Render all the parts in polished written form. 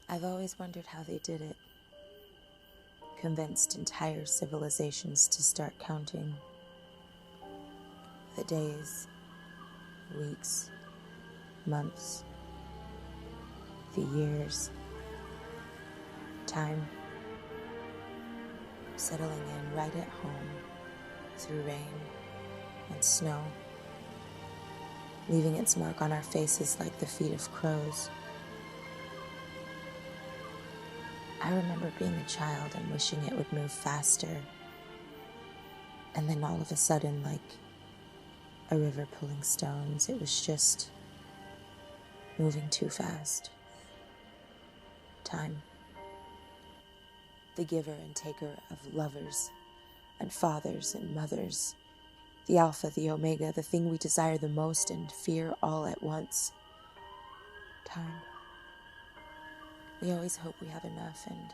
I've always wondered how they did it. Convinced entire civilizations to start counting. The days, weeks, months, the years, time, settling in right at home through rain and snow, leaving its mark on our faces like the feet of crows. I remember being a child and wishing it would move faster, and then all of a sudden, like a river pulling stones, it was just moving too fast. Time. The giver and taker of lovers and fathers and mothers. The alpha, the omega, the thing we desire the most and fear all at once. Time. We always hope we have enough, and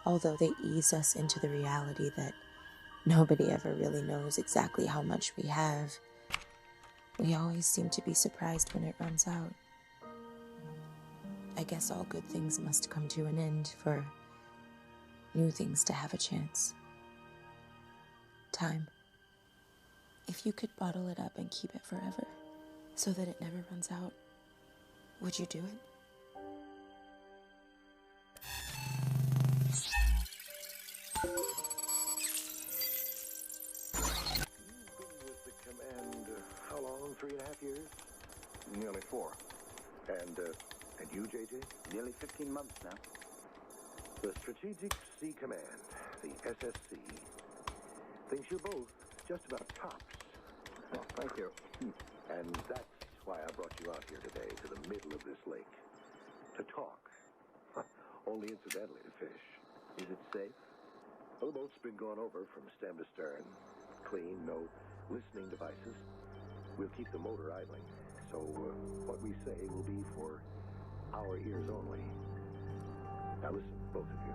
although they ease us into the reality that nobody ever really knows exactly how much we have, we always seem to be surprised when it runs out. I guess all good things must come to an end for new things to have a chance. Time. If you could bottle it up and keep it forever, so that it never runs out, would you do it? With the command, how long? 3.5 years? Nearly 4. And you, JJ? Nearly 15 months now. The Strategic Sea Command, the SSC, thinks you're both just about tops. Oh, thank you. And that's why I brought you out here today to the middle of this lake. To talk. Only incidentally to fish. Is it safe? Well, the boat's been gone over from stem to stern. Clean, no listening devices. We'll keep the motor idling. So what we say will be for our ears only. Now listen, both of you.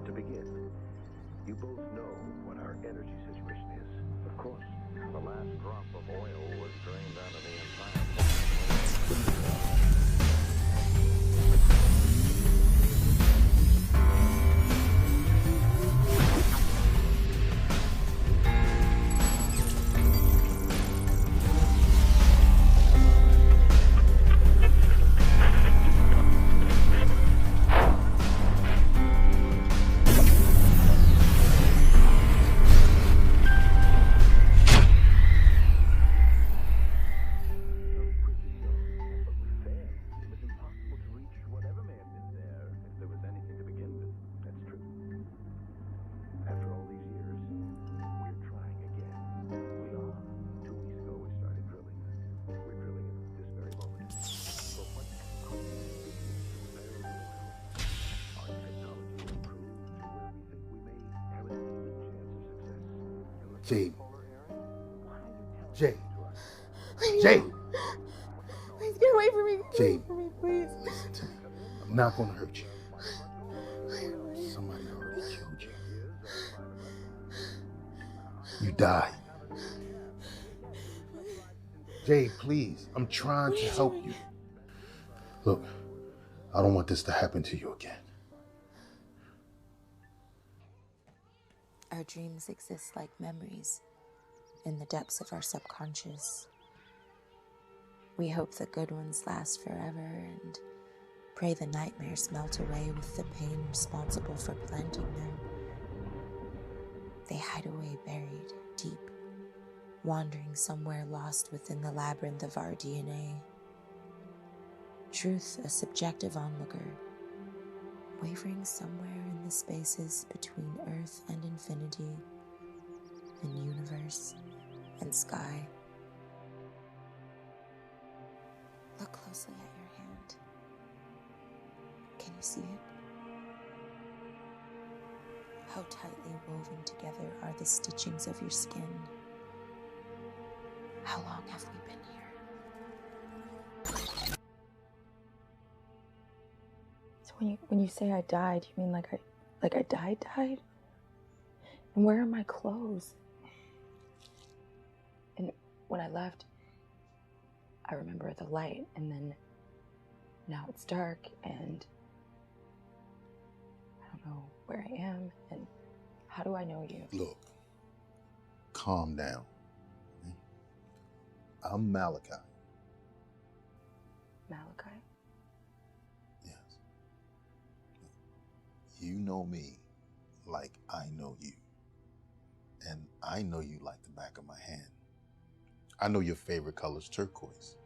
To begin, you both know what our energy situation is. Of course. The last drop of oil was drained out of the entire... Jade. Jade. Jade. Please get away from me. Jade. From me, please. Listen to me. I'm not going to hurt you. Somebody already killed you. You died. Jade, please. I'm trying to help you. Look, I don't want this to happen to you again. Our dreams exist like memories in the depths of our subconscious. We hope the good ones last forever and pray the nightmares melt away with the pain responsible for planting them. They hide away buried deep, wandering somewhere lost within the labyrinth of our DNA. Truth, a subjective onlooker, wavering somewhere in the spaces between Earth and infinity, and universe and sky. Look closely at your hand. Can you see it? How tightly woven together are the stitchings of your skin? How long have we been here? So when you say I died, you mean like I died? And where are my clothes? And when I left, I remember the light, and then now it's dark, and don't know where I am, and how do I know you? Look, calm down. Okay? I'm Malachi. Malachi? Yes. You know me like I know you. And I know you like the back of my hand. I know your favorite color is turquoise.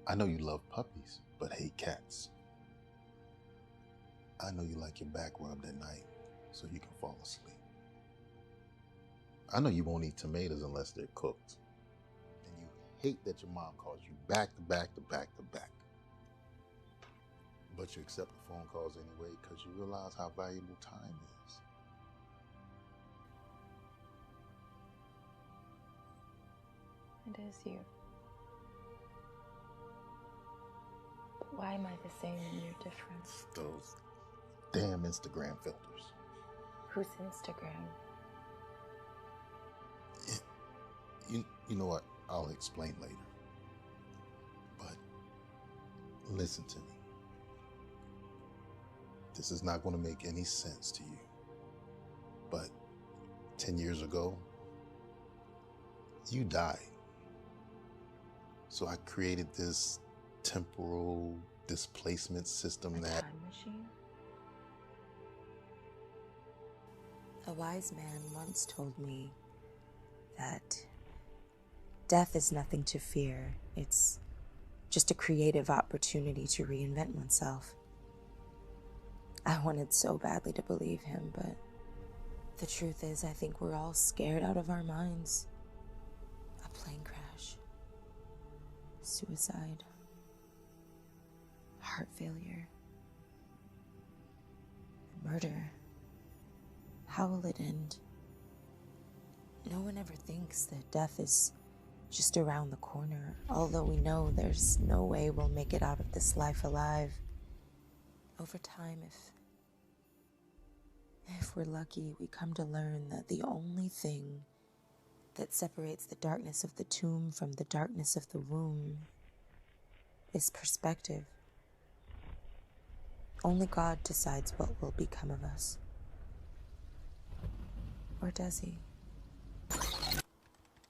I know you love puppies, but hate cats. I know you like your back rubbed at night so you can fall asleep. I know you won't eat tomatoes unless they're cooked. And you hate that your mom calls you back to back to back to back. But you accept the phone calls anyway because you realize how valuable time is. It is you. But why am I the same and you're different? Those damn Instagram filters. Who's Instagram? You know what? I'll explain later. But listen to me. This is not going to make any sense to you. But 10 years ago, you died. So I created this temporal displacement system A time machine? A wise man once told me that death is nothing to fear. It's just a creative opportunity to reinvent oneself. I wanted so badly to believe him, but the truth is, I think we're all scared out of our minds. A plane crash, suicide, heart failure, murder. How will it end? No one ever thinks that death is just around the corner, although we know there's no way we'll make it out of this life alive. Over time, if we're lucky, we come to learn that the only thing that separates the darkness of the tomb from the darkness of the womb is perspective. Only God decides what will become of us. Or does he?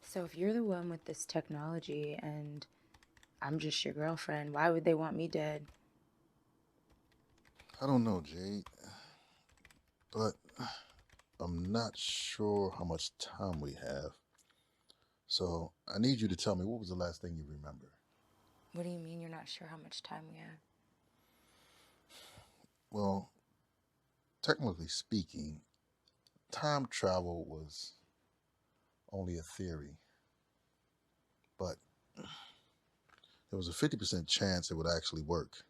So if you're the one with this technology and I'm just your girlfriend, why would they want me dead? I don't know, Jade. But I'm not sure how much time we have. So I need you to tell me, what was the last thing you remember? What do you mean you're not sure how much time we have? Well, technically speaking, time travel was only a theory. But there was a 50% chance it would actually work.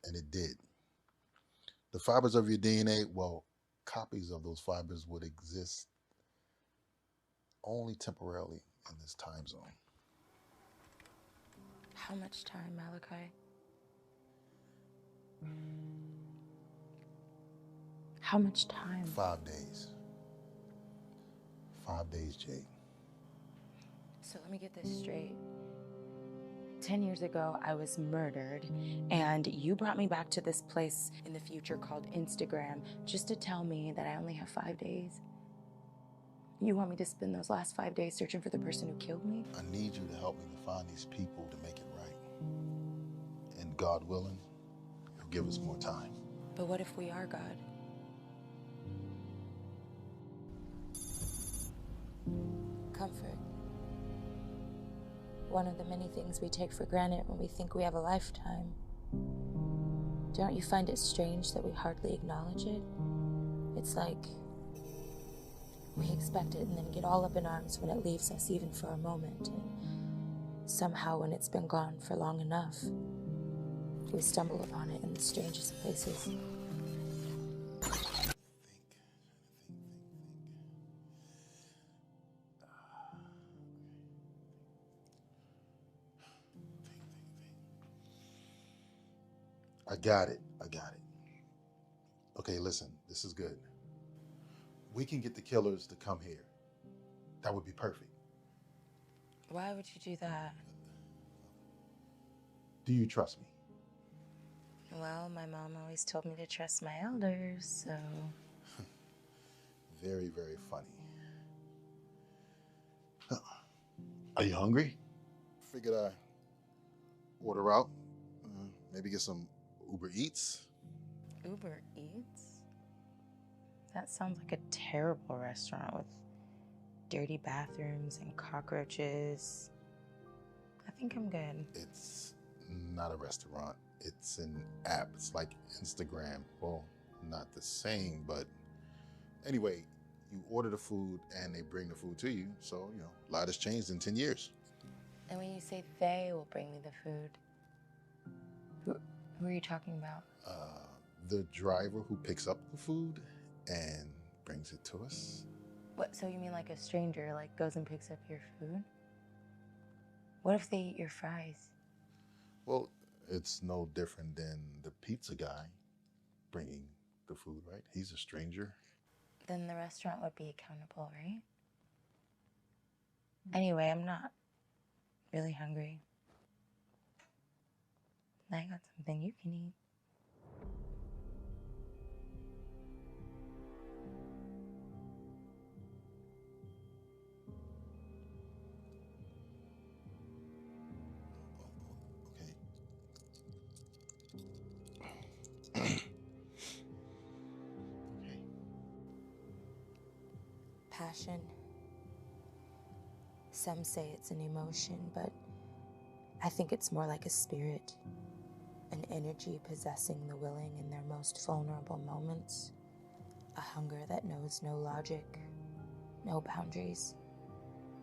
And it did. The fibers of your DNA, well, copies of those fibers would exist only temporarily in this time zone. How much time, Malachi? How much time? 5 days. 5 days, Jade. So let me get this straight. 10 years ago, I was murdered, and you brought me back to this place in the future called Instagram just to tell me that I only have 5 days. You want me to spend those last 5 days searching for the person who killed me? I need you to help me to find these people to make it right. And God willing, He'll give us more time. But what if we are God? Comfort. One of the many things we take for granted when we think we have a lifetime. Don't you find it strange that we hardly acknowledge it? It's like we expect it and then get all up in arms when it leaves us, even for a moment. And somehow, when it's been gone for long enough, we stumble upon it in the strangest places. I got it. Okay, listen, this is good. We can get the killers to come here. That would be perfect. Why would you do that? Do you trust me? Well, my mom always told me to trust my elders, so... Very, very funny. Are you hungry? Figured I order out. Maybe get some Uber Eats. Uber Eats? That sounds like a terrible restaurant with dirty bathrooms and cockroaches. I think I'm good. It's not a restaurant. It's an app. It's like Instagram. Well, not the same, but anyway, you order the food and they bring the food to you. So, a lot has changed in 10 years. And when you say they will bring me the food, who are you talking about? The driver who picks up the food and brings it to us. What, so you mean like a stranger, like goes and picks up your food? What if they eat your fries? Well, it's no different than the pizza guy bringing the food, right? He's a stranger. Then the restaurant would be accountable, right? Anyway, I'm not really hungry. I got something you can eat. Okay. Passion. Some say it's an emotion, but I think it's more like a spirit, an energy possessing the willing in their most vulnerable moments, a hunger that knows no logic, no boundaries,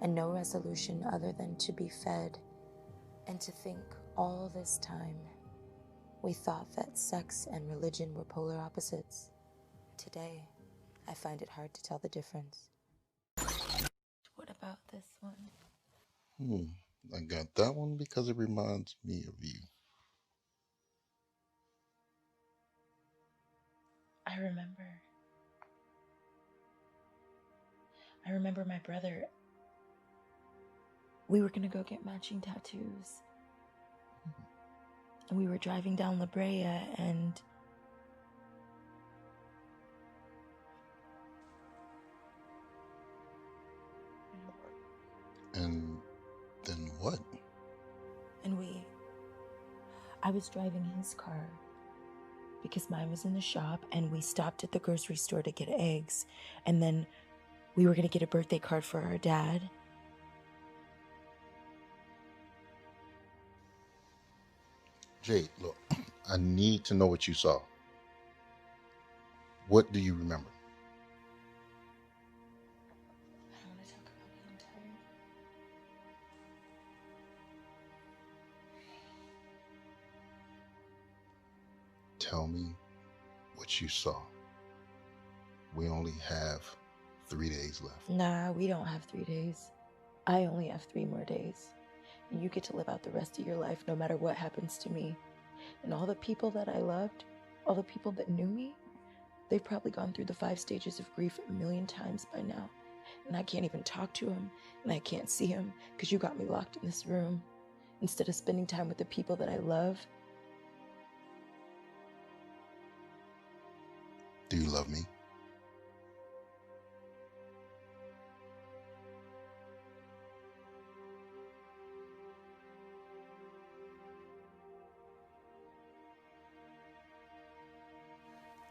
and no resolution other than to be fed. And to think all this time we thought that sex and religion were polar opposites. Today, I find it hard to tell the difference. What about this one? I got that one because it reminds me of you. I remember my brother. We were gonna go get matching tattoos. And we were driving down La Brea and... And then what? And I was driving his car because mine was in the shop, and we stopped at the grocery store to get eggs, and then we were gonna get a birthday card for our dad. Jade, look, I need to know what you saw. What do you remember? I don't want to talk about it, I'm tired. Tell me what you saw. We only have 3 days left. Nah, we don't have 3 days. I only have 3 more days. And you get to live out the rest of your life no matter what happens to me. And all the people that I loved, all the people that knew me, they've probably gone through the 5 stages of grief a million times by now. And I can't even talk to them, and I can't see them because you got me locked in this room instead of spending time with the people that I love. Do you love me?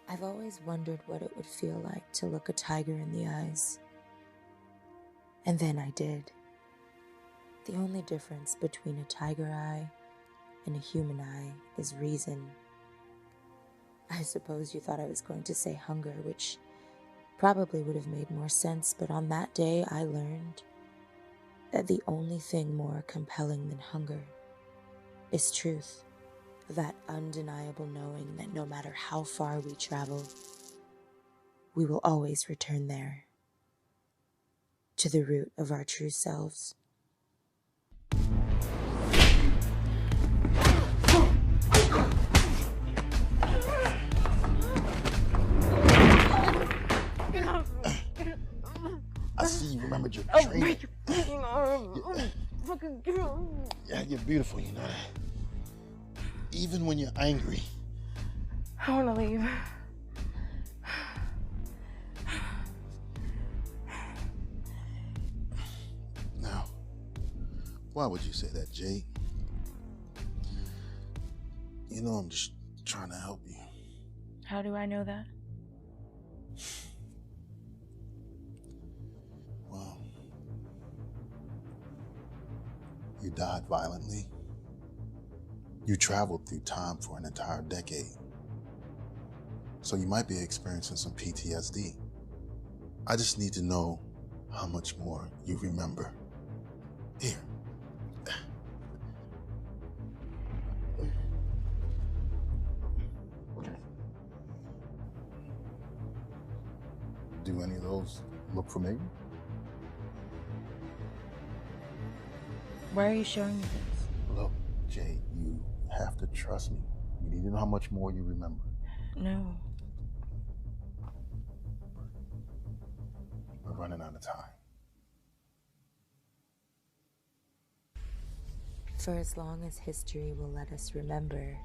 I've always wondered what it would feel like to look a tiger in the eyes. And then I did. The only difference between a tiger eye and a human eye is reason. I suppose you thought I was going to say hunger, which probably would have made more sense, but on that day I learned that the only thing more compelling than hunger is truth. That undeniable knowing that no matter how far we travel, we will always return there, to the root of our true selves. I see you remembered your training. Yeah, you're beautiful, you know that. Even when you're angry, I want to leave. Now, why would you say that, Jade? You know I'm just trying to help you. How do I know that? Well, you died violently. You traveled through time for an entire decade. So you might be experiencing some PTSD. I just need to know how much more you remember. Here. Do any of those look familiar? Why are you showing me this? Look, Jade, you have to trust me. You need to know how much more you remember. No. We're running out of time. For as long as history will let us remember,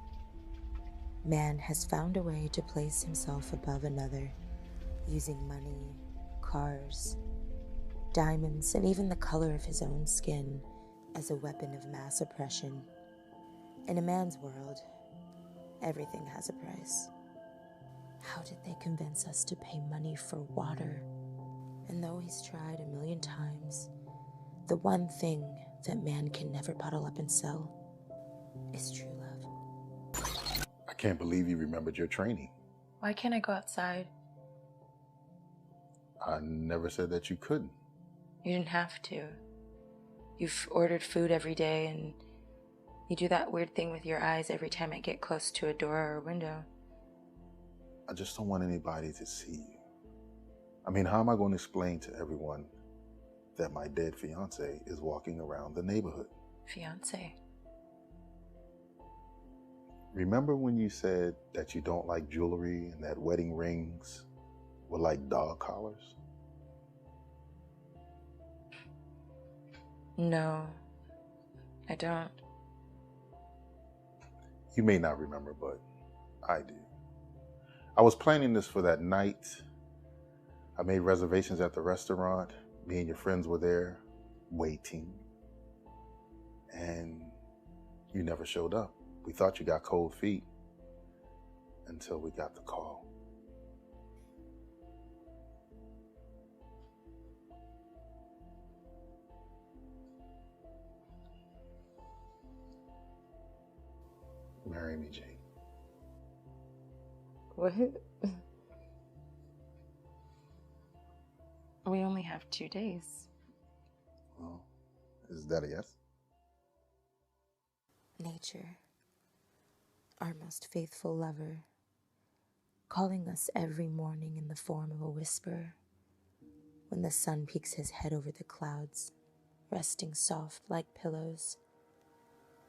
man has found a way to place himself above another, using money, cars, diamonds, and even the color of his own skin as a weapon of mass oppression. In a man's world, everything has a price. How did they convince us to pay money for water? And though he's tried 1,000,000 times, the one thing that man can never bottle up and sell is true love. I can't believe you remembered your training. Why can't I go outside? I never said that you couldn't. You didn't have to. You've ordered food every day, and you do that weird thing with your eyes every time I get close to a door or a window. I just don't want anybody to see you. I mean, how am I going to explain to everyone that my dead fiance is walking around the neighborhood? Fiance? Remember when you said that you don't like jewelry and that wedding rings were like dog collars? No, I don't. You may not remember, but I do. I was planning this for that night. I made reservations at the restaurant. Me and your friends were there, waiting. And you never showed up. We thought you got cold feet until we got the call. Marry me, Jade. What? We only have 2 days. Well, is that a yes? Nature, our most faithful lover, calling us every morning in the form of a whisper, when the sun peeks his head over the clouds, resting soft like pillows,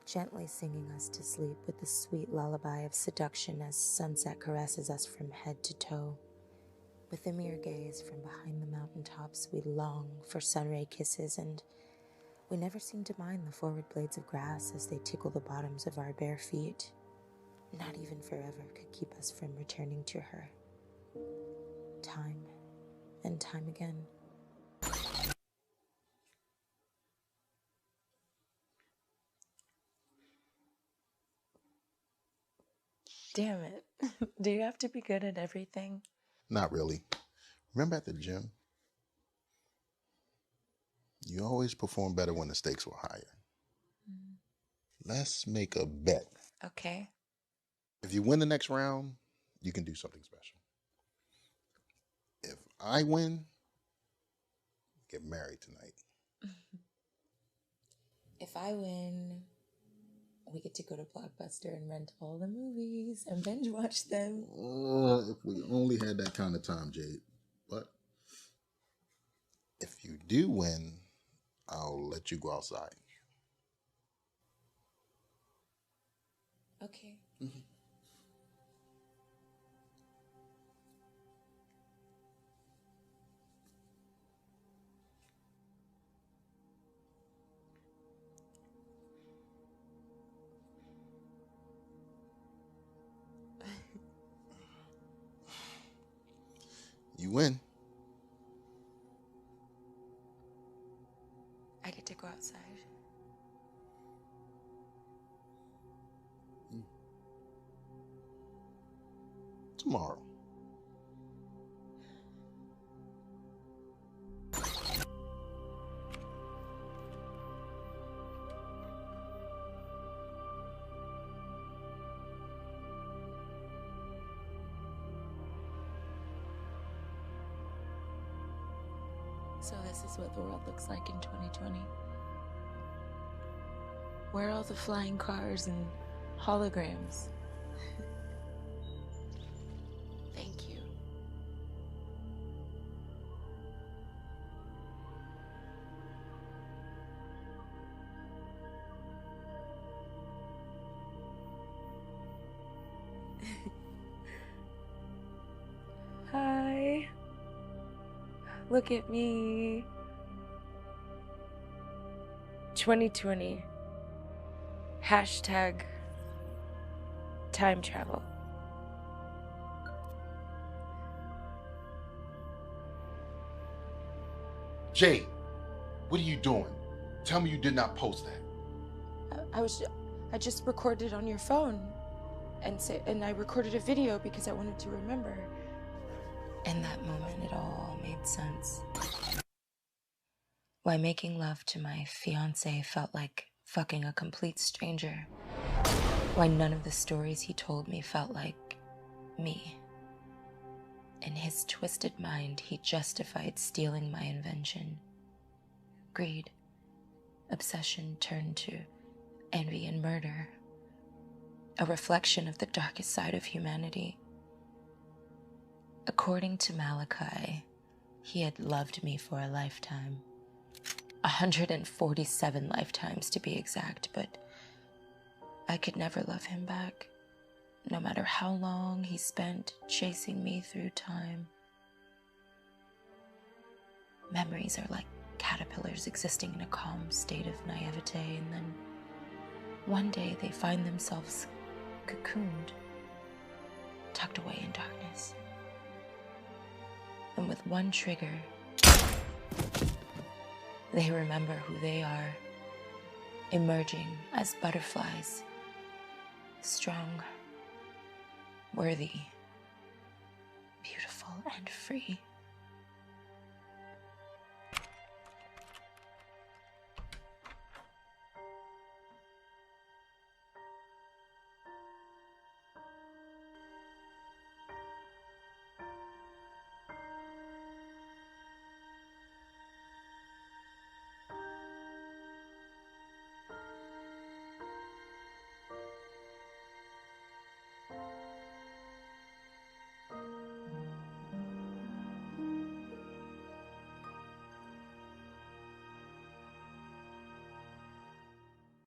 gently singing us to sleep with the sweet lullaby of seduction as sunset caresses us from head to toe. With a mere gaze from behind the mountaintops, we long for sunray kisses, and we never seem to mind the forward blades of grass as they tickle the bottoms of our bare feet. Not even forever could keep us from returning to her. Time and time again. Damn it. Do you have to be good at everything? Not really. Remember at the gym? You always perform better when the stakes were higher. Let's make a bet. Okay. If you win the next round, you can do something special. If I win, get married tonight. If I win, we get to go to Blockbuster and rent all the movies and binge watch them. If we only had that kind of time, Jade. But if you do win, I'll let you go outside. Okay. You win. I get to go outside. Tomorrow. So this is what the world looks like in 2020. Where are all the flying cars and holograms? Thank you. Hi. Look at me. 2020. Hashtag time travel. Jade, what are you doing? Tell me you did not post that. I just recorded on your phone, and I recorded a video because I wanted to remember. In that moment, it all made sense. Why making love to my fiancé felt like fucking a complete stranger. Why none of the stories he told me felt like me. In his twisted mind, he justified stealing my invention. Greed, obsession turned to envy and murder. A reflection of the darkest side of humanity. According to Malachi, he had loved me for a lifetime. 147 lifetimes to be exact, but I could never love him back, no matter how long he spent chasing me through time. Memories are like caterpillars existing in a calm state of naivete, and then one day they find themselves cocooned, tucked away in darkness. And with one trigger, they remember who they are, emerging as butterflies, strong, worthy, beautiful, and free.